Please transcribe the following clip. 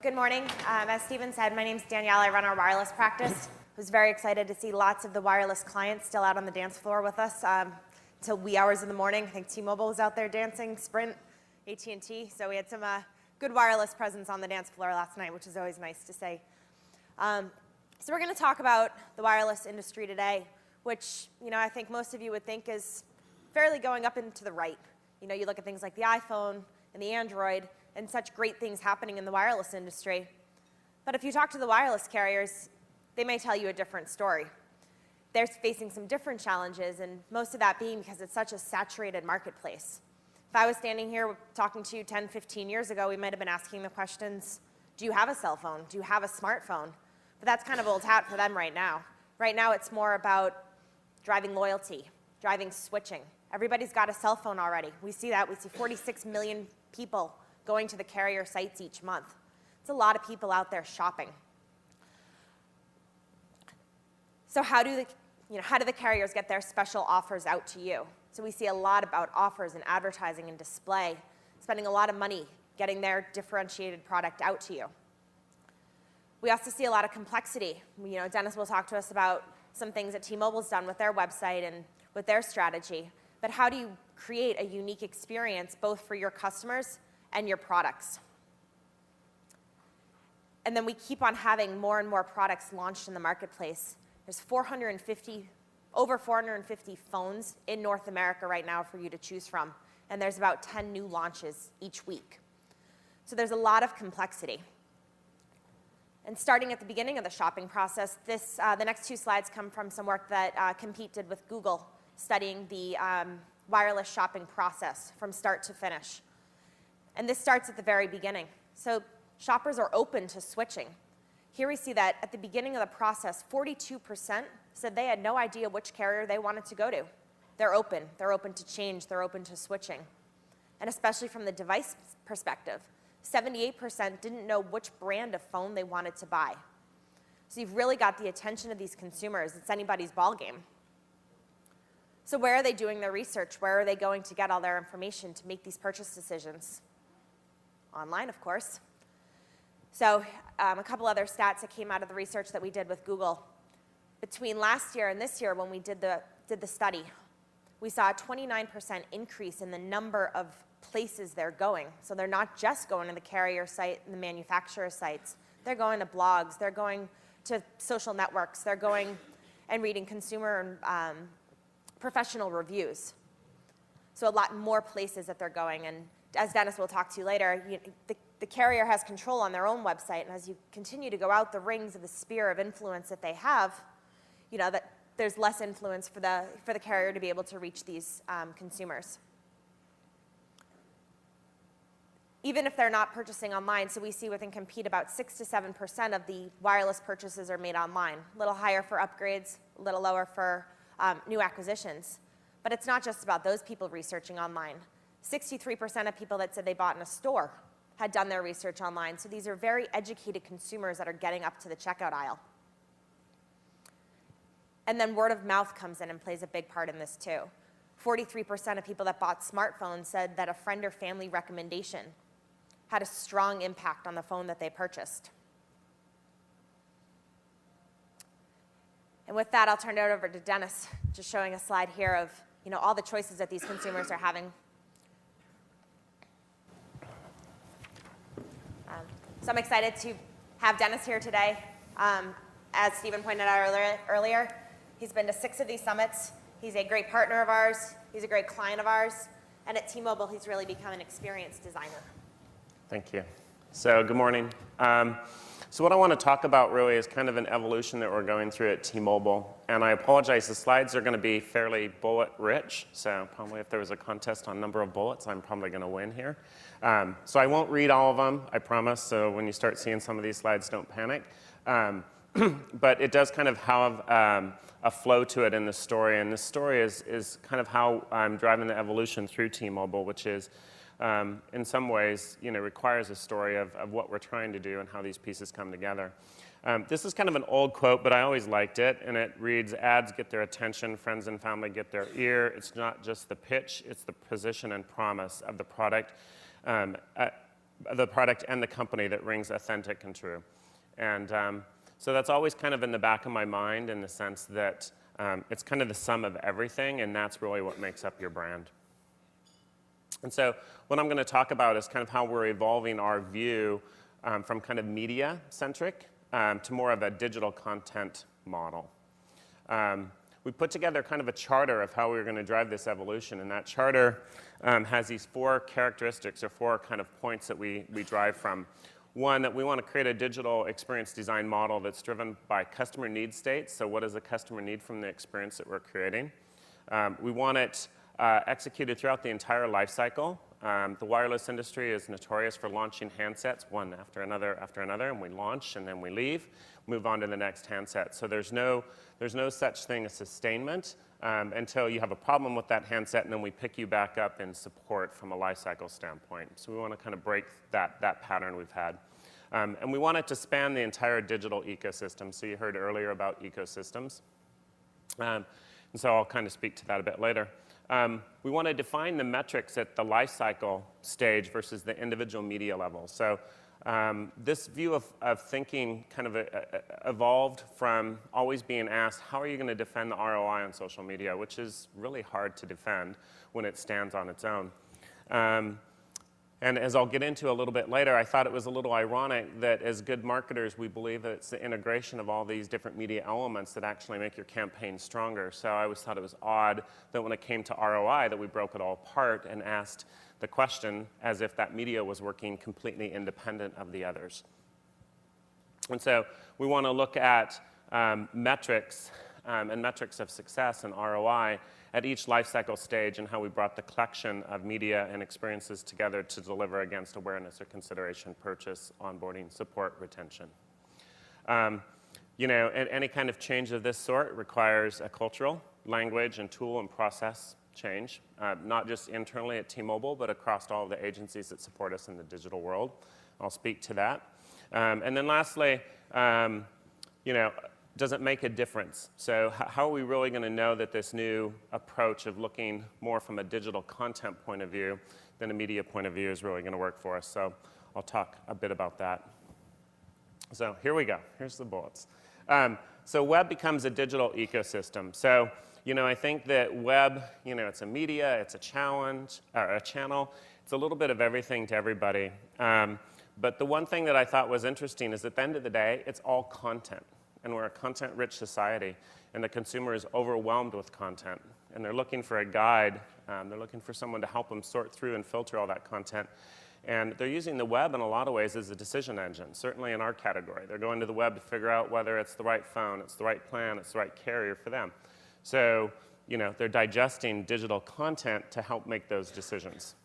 Good morning. As Stephen said, my name's Danielle. I run our wireless practice. I was very excited to see lots of the wireless clients still out on the dance floor with us until wee hours in the morning. I think T-Mobile was out there dancing, Sprint, AT&T. So we had some good wireless presence on the dance floor last night, which is always nice to say. So we're going to talk about the wireless industry today, which I think most of you would think is fairly going up and to the right. You look at things like the iPhone and the Android, and such great things happening in the wireless industry. But if you talk to the wireless carriers, they may tell you a different story. They're facing some different challenges, and most of that being because it's such a saturated marketplace. If I was standing here talking to you 10, 15 years ago, we might have been asking the questions, do you have a cell phone? Do you have a smartphone? But that's kind of old hat for them right now. Right now, it's more about driving loyalty, driving switching. Everybody's got a cell phone already. We see that. We see 46 million people going to the carrier sites each month. It's a lot of people out there shopping. So how do the carriers get their special offers out to you? So we see a lot about offers and advertising and display, spending a lot of money getting their differentiated product out to you. We also see a lot of complexity. Dennis will talk to us about some things that T-Mobile's done with their website and with their strategy. But how do you create a unique experience both for your customers and your products? And then we keep on having more and more products launched in the marketplace. There's over 450 phones in North America right now for you to choose from, and there's about 10 new launches each week. So there's a lot of complexity. And starting at the beginning of the shopping process, the next two slides come from some work that Compete did with Google, studying the wireless shopping process from start to finish. And this starts at the very beginning. So shoppers are open to switching. Here we see that at the beginning of the process, 42% said they had no idea which carrier they wanted to go to. They're open. They're open to change. They're open to switching. And especially from the device perspective, 78% didn't know which brand of phone they wanted to buy. So you've really got the attention of these consumers. It's anybody's ballgame. So where are they doing their research? Where are they going to get all their information to make these purchase decisions? Online, of course. So a couple other stats that came out of the research that we did with Google. Between last year and this year, when we did the study, we saw a 29% increase in the number of places they're going. So they're not just going to the carrier site and the manufacturer sites. They're going to blogs. They're going to social networks. They're going and reading consumer and professional reviews. So a lot more places that they're going. And as Dennis will talk to you later, the carrier has control on their own website, and as you continue to go out the rings of the sphere of influence that they have, that there's less influence for the carrier to be able to reach these consumers. Even if they're not purchasing online, so we see within Compete about 6 to 7% of the wireless purchases are made online. A little higher for upgrades, a little lower for new acquisitions. But it's not just about those people researching online. 63% of people that said they bought in a store had done their research online. So these are very educated consumers that are getting up to the checkout aisle. And then word of mouth comes in and plays a big part in this too. 43% of people that bought smartphones said that a friend or family recommendation had a strong impact on the phone that they purchased. And with that, I'll turn it over to Dennis, just showing a slide here of all the choices that these consumers are having. So I'm excited to have Dennis here today. As Stephen pointed out earlier, he's been to 6 of these summits. He's a great partner of ours. He's a great client of ours. And at T-Mobile, he's really become an experienced designer. Thank you. So good morning. So what I want to talk about really is kind of an evolution that we're going through at T-Mobile. And I apologize, the slides are going to be fairly bullet-rich. So probably if there was a contest on number of bullets, I'm probably going to win here. So I won't read all of them, I promise. So when you start seeing some of these slides, don't panic. But it does kind of have a flow to it in the story. And this story is kind of how I'm driving the evolution through T-Mobile, which is in some ways, requires a story of what we're trying to do and how these pieces come together. This is kind of an old quote, but I always liked it, and it reads, ads get their attention, friends and family get their ear. It's not just the pitch, it's the position and promise of the product. the product and the company that rings authentic and true. And so that's always kind of in the back of my mind in the sense that it's kind of the sum of everything, and that's really what makes up your brand. And so what I'm going to talk about is kind of how we're evolving our view from kind of media-centric to more of a digital content model. We put together kind of a charter of how we were going to drive this evolution, and that charter has these 4 characteristics or 4 kind of points that we drive from. One, that we want to create a digital experience design model that's driven by customer need states. So what does the customer need from the experience that we're creating? We want it executed throughout the entire life cycle. The wireless industry is notorious for launching handsets one after another, and we launch and then we leave, move on to the next handset. So there's no such thing as sustainment until you have a problem with that handset, and then we pick you back up in support from a life cycle standpoint. So we want to kind of break that pattern we've had. And we want it to span the entire digital ecosystem. So you heard earlier about ecosystems. And so I'll kind of speak to that a bit later. We want to define the metrics at the life cycle stage versus the individual media level. So this view of thinking kind of evolved from always being asked, how are you going to defend the ROI on social media, which is really hard to defend when it stands on its own. And as I'll get into a little bit later, I thought it was a little ironic that as good marketers, we believe that it's the integration of all these different media elements that actually make your campaign stronger. So I always thought it was odd that when it came to ROI that we broke it all apart and asked the question as if that media was working completely independent of the others. And so we want to look at metrics and metrics of success and ROI at each life cycle stage and how we brought the collection of media and experiences together to deliver against awareness or consideration, purchase, onboarding, support, retention. You know, any kind of change of this sort requires a cultural, language, and tool and process change, not just internally at T-Mobile, but across all of the agencies that support us in the digital world. I'll speak to that. And then lastly, you know, does it make a difference? So how are we really going to know that this new approach of looking more from a digital content point of view than a media point of view is really going to work for us? So I'll talk a bit about that. So here we go. Here's the bullets. So web becomes a digital ecosystem. So, you know, I think that web, you know, it's a media, it's a challenge, or a channel. It's a little bit of everything to everybody. But the one thing that I thought was interesting is at the end of the day, it's all content. And we're a content-rich society, and the consumer is overwhelmed with content. And they're looking for a guide. They're looking for someone to help them sort through and filter all that content. And they're using the web in a lot of ways as a decision engine, certainly in our category. They're going to the web to figure out whether it's the right phone, it's the right plan, it's the right carrier for them. So, you know, they're digesting digital content to help make those decisions.